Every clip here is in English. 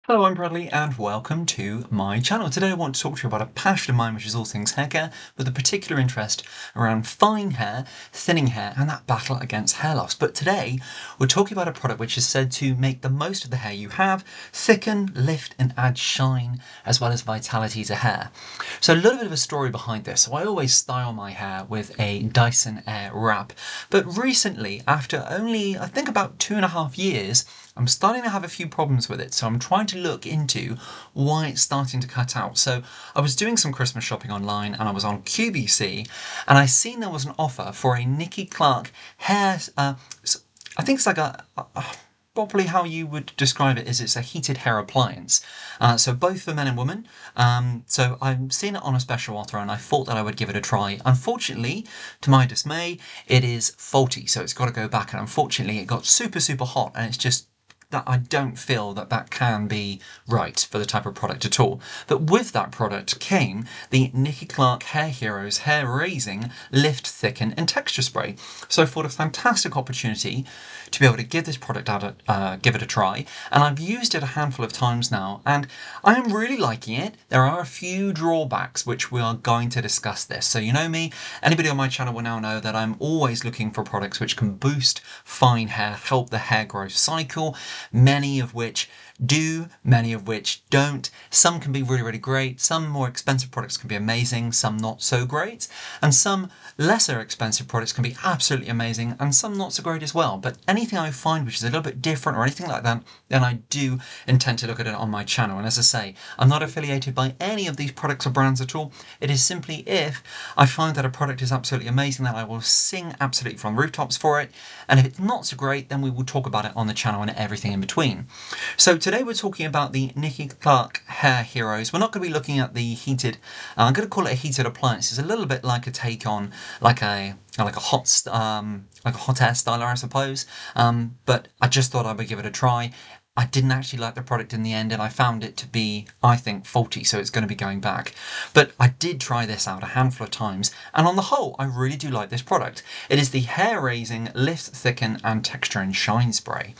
Hello, I'm Bradley and welcome to my channel. Today I want to talk to you about a passion of mine, which is all things hair care, with a particular interest around fine hair, thinning hair, and that battle against hair loss. But today we're talking about a product which is said to make the most of the hair you have, thicken, lift, and add shine, as well as vitality to hair. So a little bit of a story behind this. So I always style my hair with a Dyson Airwrap, but recently, after only, I think about 2.5 years, I'm starting to have a few problems with it, so I'm trying to look into why it's starting to cut out. So I was doing some Christmas shopping online and I was on QVC and I seen there was an offer for a Nicky Clarke hair, I think it's like probably how you would describe it is it's a heated hair appliance. So both for men and women. So I've seen it on a special offer and I thought that I would give it a try. Unfortunately, to my dismay, it is faulty, so it's got to go back, and unfortunately it got super hot and it's just that I don't feel that that can be right for the type of product at all. But with that product came the Nicky Clarke Hair Heroes Hair Raising Lift, Thicken and Texture Spray. So I thought a fantastic opportunity to be able to give this product out, give it a try, and I've used it a handful of times now, and I am really liking it. There are a few drawbacks which we are going to discuss this. So you know me, anybody on my channel will now know that I'm always looking for products which can boost fine hair, help the hair growth cycle, many of which do, many of which don't. Some can be really great, some more expensive products can be amazing, some not so great, and some lesser expensive products can be absolutely amazing and some not so great as well. But anything I find which is a little bit different or anything like that, then I do intend to look at it on my channel. And as I say, I'm not affiliated by any of these products or brands at all. It is simply if I find that a product is absolutely amazing, then I will sing absolutely from rooftops for it, and if it's not so great, then we will talk about it on the channel and everything in between. So today we're talking about the Nicky Clarke Hair Heroes. We're not going to be looking at the heated, I'm going to call it a heated appliance. It's a little bit like a take on like a hot hair styler, I suppose. But I just thought I would give it a try. I didn't actually like the product in the end, and I found it to be, I think, faulty, so it's going to be going back. But I did try this out a handful of times, and on the whole, I really do like this product. It is the Hair Raising Lift, Thicken and Texture and Shine Spray.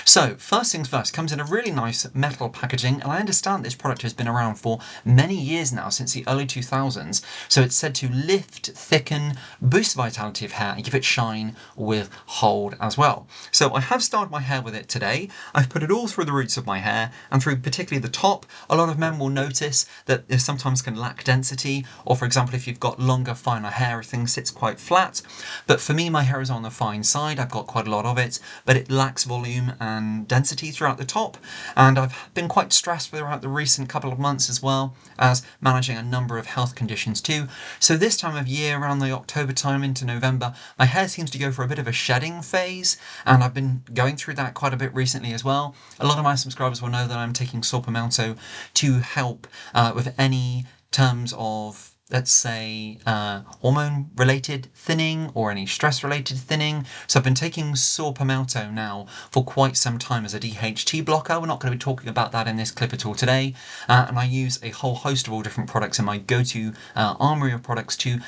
So, first things first, comes in a really nice metal packaging, and I understand this product has been around for many years now, since the early 2000s, so it's said to lift, thicken, boost the vitality of hair, and give it shine with hold as well. So I have styled my hair with it today. I've put it all through the roots of my hair and through particularly the top. A lot of men will notice that it sometimes can lack density, or for example if you've got longer, finer hair, everything sits quite flat. But for me, my hair is on the fine side. I've got quite a lot of it, but it lacks volume and density throughout the top, and I've been quite stressed throughout the recent couple of months as well as managing a number of health conditions too. So this time of year, around the October time into November, my hair seems to go for a bit of a shedding phase, and I've been going through that quite a bit recently as well. A lot of my subscribers will know that I'm taking Sorpamelto to help with any terms of, let's say, hormone related thinning or any stress related thinning. So I've been taking Sorpamelto now for quite some time as a DHT blocker. We're not going to be talking about that in this clip at all today. And I use a whole host of all different products in my go-to armory of products to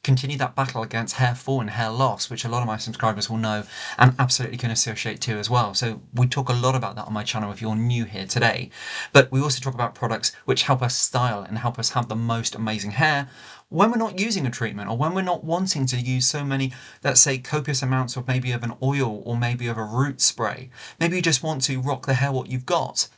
continue that battle against hair fall and hair loss, which a lot of my subscribers will know and absolutely can associate to as well. So we talk a lot about that on my channel if you're new here today. But we also talk about products which help us style and help us have the most amazing hair when we're not using a treatment, or when we're not wanting to use so many, let's say, copious amounts of maybe of an oil or maybe of a root spray. Maybe you just want to rock the hair what you've got.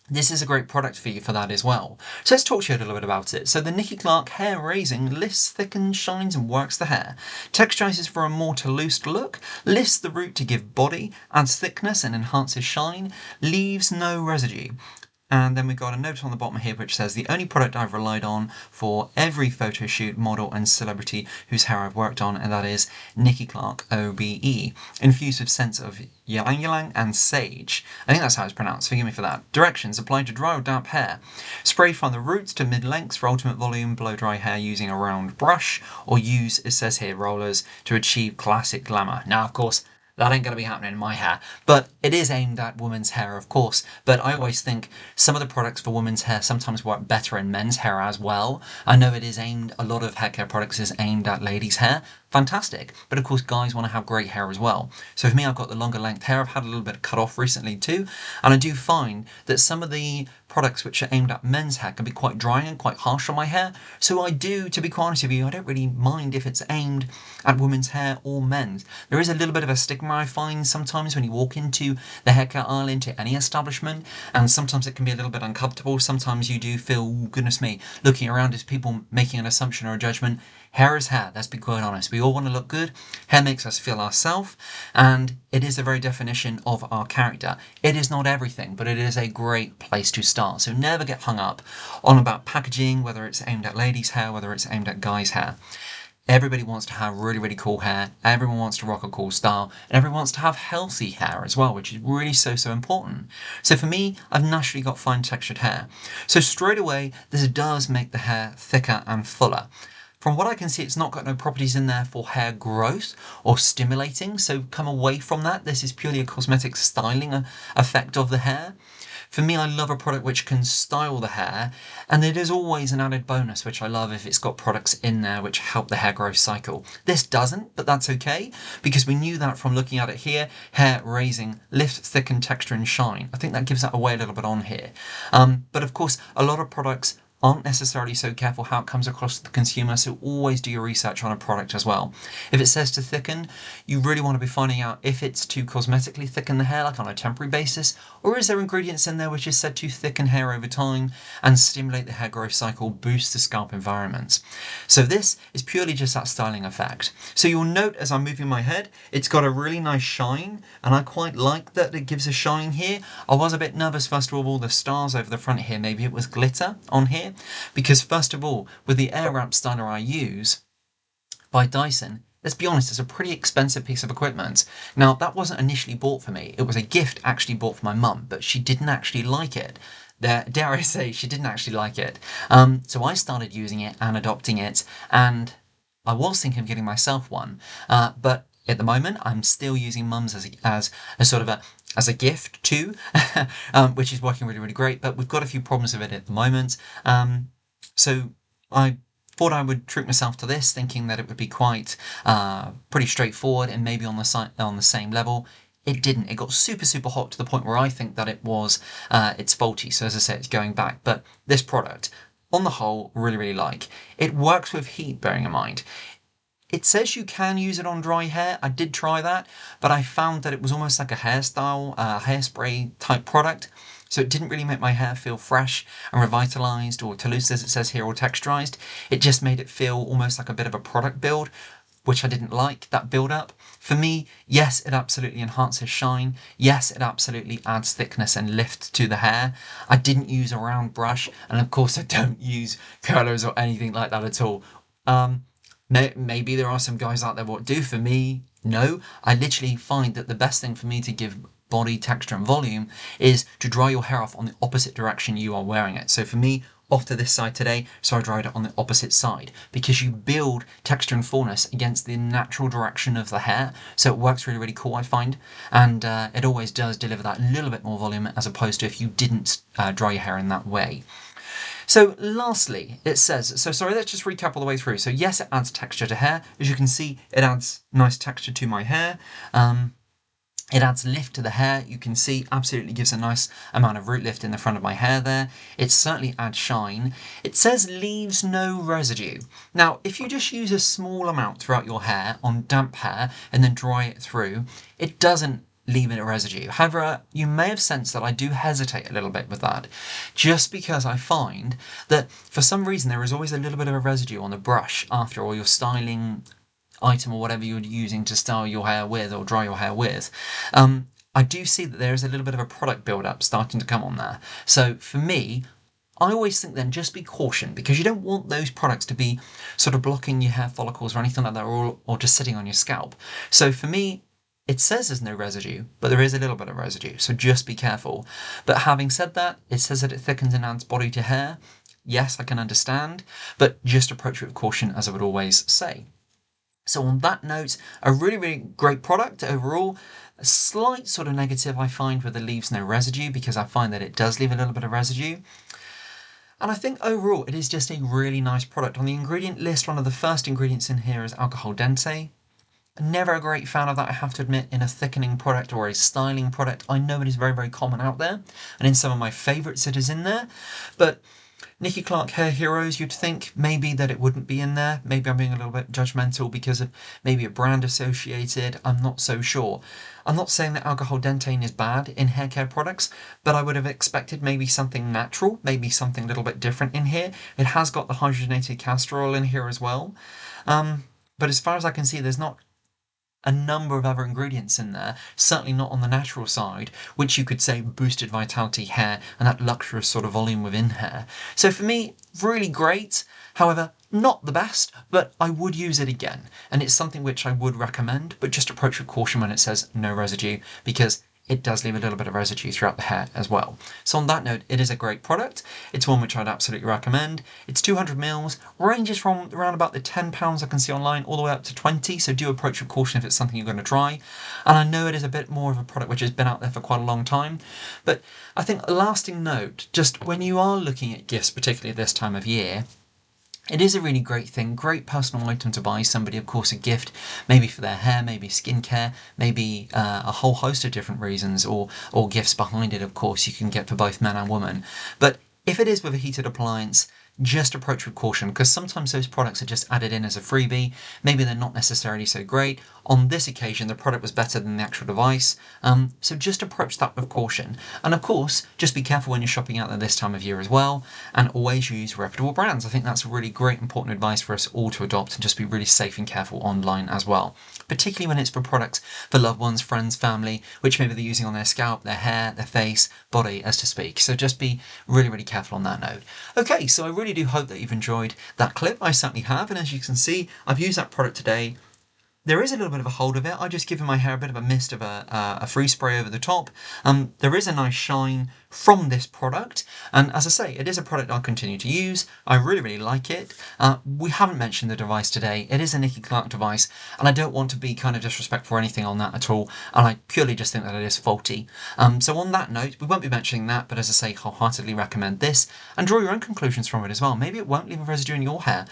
This is a great product for you for that as well. So let's talk to you a little bit about it. So the Nicky Clarke Hair Raising lifts, thickens, shines and works the hair. Texturizes for a more loose look, lifts the root to give body, adds thickness and enhances shine, leaves no residue. And then we've got a note on the bottom here which says, the only product I've relied on for every photo shoot, model and celebrity whose hair I've worked on, and that is Nicky Clarke OBE, infused with scents of ylang ylang and sage. I think that's how it's pronounced, forgive me for that. Directions: apply to dry or damp hair. Spray from the roots to mid-lengths for ultimate volume, blow dry hair using a round brush, or use, it says here, rollers to achieve classic glamour. Now, of course, that ain't going to be happening in my hair, but it is aimed at women's hair, of course. But I always think some of the products for women's hair sometimes work better in men's hair as well. I know it is aimed, a lot of hair care products is aimed at ladies' hair. fantastic. But of course, guys want to have great hair as well. So for me, I've got the longer length hair. I've had a little bit cut off recently too. And I do find that some of the products which are aimed at men's hair can be quite drying and quite harsh on my hair. So I do, to be quite honest with you, I don't really mind if it's aimed at women's hair or men's. There is a little bit of a stigma I find sometimes when you walk into the haircut aisle, into any establishment, and sometimes it can be a little bit uncomfortable. Sometimes you do feel, goodness me, looking around as people making an assumption or a judgment. Hair is hair, let's be quite honest. We all want to look good. Hair makes us feel ourselves, and it is the very definition of our character. It is not everything, but it is a great place to start. So never get hung up on about packaging, whether it's aimed at ladies' hair, whether it's aimed at guys' hair. Everybody wants to have really, really cool hair. Everyone wants to rock a cool style. And everyone wants to have healthy hair as well, which is really so important. So for me, I've naturally got fine textured hair. So straight away, this does make the hair thicker and fuller. From what I can see, it's not got no properties in there for hair growth or stimulating. So come away from that. This is purely a cosmetic styling effect of the hair. For me, I love a product which can style the hair, and it is always an added bonus, which I love if it's got products in there which help the hair growth cycle. This doesn't, but that's okay, because we knew that from looking at it here. Hair raising, lift, thicken, texture and shine. I think that gives that away a little bit on here. But of course, a lot of products aren't necessarily so careful how it comes across to the consumer, so always do your research on a product as well. If it says to thicken, you really want to be finding out if it's to cosmetically thicken the hair, like on a temporary basis, or is there ingredients in there which is said to thicken hair over time and stimulate the hair growth cycle, boost the scalp environments. So this is purely just that styling effect. So you'll note as I'm moving my head, it's got a really nice shine, and I quite like that it gives a shine here. I was a bit nervous first of all the stars over the front here, maybe it was glitter on here, because first of all, with the Airwrap styler I use by Dyson, let's be honest, it's a pretty expensive piece of equipment. Now, that wasn't initially bought for me. It was a gift actually bought for my mum, but she didn't actually like it. Dare I say, she didn't actually like it. So I started using it and adopting it, and I was thinking of getting myself one, but at the moment, I'm still using mum's as a sort of as a gift too, which is working really, really great. But we've got a few problems with it at the moment. So I thought I would treat myself to this, thinking that it would be quite pretty straightforward and maybe on the same level. It didn't. It got super, super hot to the point where I think that it was it's faulty. So as I said, it's going back. But this product, on the whole, really, really like. It works with heat, bearing in mind. It says you can use it on dry hair. I did try that, but I found that it was almost like a hairstyle, hairspray type product. So it didn't really make my hair feel fresh and revitalized or toulouse as it says here or texturized. It just made it feel almost like a bit of a product build, which I didn't like, that build up. For me, yes, it absolutely enhances shine. Yes, it absolutely adds thickness and lift to the hair. I didn't use a round brush, and of course I don't use curlers or anything like that at all. Maybe there are some guys out there what do. For me, no. I literally find that the best thing for me to give body texture and volume is to dry your hair off on the opposite direction you are wearing it. So for me, off to this side today, so I dried it on the opposite side, because you build texture and fullness against the natural direction of the hair. So it works really, really cool, I find. And it always does deliver that little bit more volume as opposed to if you didn't dry your hair in that way. So lastly, it says, so sorry, let's just recap all the way through. So yes, it adds texture to hair. As you can see, it adds nice texture to my hair. It adds lift to the hair. You can see absolutely gives a nice amount of root lift in the front of my hair there. It certainly adds shine. It says leaves no residue. Now, if you just use a small amount throughout your hair on damp hair and then dry it through, it doesn't leave it a residue. However, you may have sensed that I do hesitate a little bit with that, just because I find that for some reason there is always a little bit of a residue on the brush after all your styling item or whatever you're using to style your hair with or dry your hair with. I do see that there is a little bit of a product build-up starting to come on there. So for me, I always think then just be cautioned, because you don't want those products to be sort of blocking your hair follicles or anything like that, or just sitting on your scalp. So for me, it says there's no residue, but there is a little bit of residue, so just be careful. But having said that, it says that it thickens and adds body to hair. Yes, I can understand, but just approach it with caution, as I would always say. So on that note, a really, really great product overall. A slight sort of negative I find with the leaves no residue, because I find that it does leave a little bit of residue. And I think overall it is just a really nice product. On the ingredient list, one of the first ingredients in here is alcohol dente. Never a great fan of that, I have to admit, in a thickening product or a styling product. I know it is very, very common out there, and in some of my favourites it is in there, but Nicky Clarke Hair Heroes, you'd think maybe that it wouldn't be in there. Maybe I'm being a little bit judgmental because of maybe a brand associated. I'm not so sure. I'm not saying that alcohol dentane is bad in hair care products, but I would have expected maybe something natural, maybe something a little bit different in here. It has got the hydrogenated castor oil in here as well. But as far as I can see, there's not a number of other ingredients in there, certainly not on the natural side, which you could say boosted vitality hair and that luxurious sort of volume within hair. So for me, really great. However, not the best, but I would use it again. And it's something which I would recommend, but just approach with caution when it says no residue, because it does leave a little bit of residue throughout the hair as well. So on that note, it is a great product. It's one which I'd absolutely recommend. It's 200 mils, ranges from around about the £10 I can see online all the way up to 20, so do approach with caution if it's something you're going to try. And I know it is a bit more of a product which has been out there for quite a long time, but I think a lasting note, just when you are looking at gifts, particularly this time of year, it is a really great thing, great personal item to buy somebody, of course, a gift, maybe for their hair, maybe skincare, maybe a whole host of different reasons, or gifts behind it, of course, you can get for both man and woman. But if it is with a heated appliance, just approach with caution, because sometimes those products are just added in as a freebie. Maybe they're not necessarily so great. On this occasion, the product was better than the actual device. So just approach that with caution. And of course, just be careful when you're shopping out there this time of year as well. And always use reputable brands. I think that's really great, important advice for us all to adopt, and just be really safe and careful online as well. Particularly when it's for products for loved ones, friends, family, which maybe they're using on their scalp, their hair, their face, body, as to speak. So just be really, really careful on that note. Okay, so I really do hope that you've enjoyed that clip. I certainly have, and as you can see, I've used that product today. There is a little bit of a hold of it. I just given my hair a bit of a mist of a free spray over the top. There is a nice shine from this product, and as I say, it is a product I'll continue to use. I really, really like it. We haven't mentioned the device today. It is a Nicky Clarke device, and I don't want to be kind of disrespectful or anything on that at all, and I purely just think that it is faulty. So on that note, we won't be mentioning that, but as I say, wholeheartedly recommend this, and draw your own conclusions from it as well. Maybe it won't leave a residue in your hair.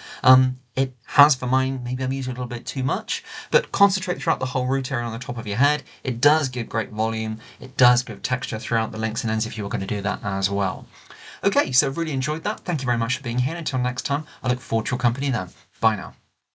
It has for mine. Maybe I'm using a little bit too much, but concentrate throughout the whole root area on the top of your head. It does give great volume. It does give texture throughout the links and ends if you were going to do that as well. Okay, so I've really enjoyed that. Thank you very much for being here. Until next time, I look forward to your company then. Bye now.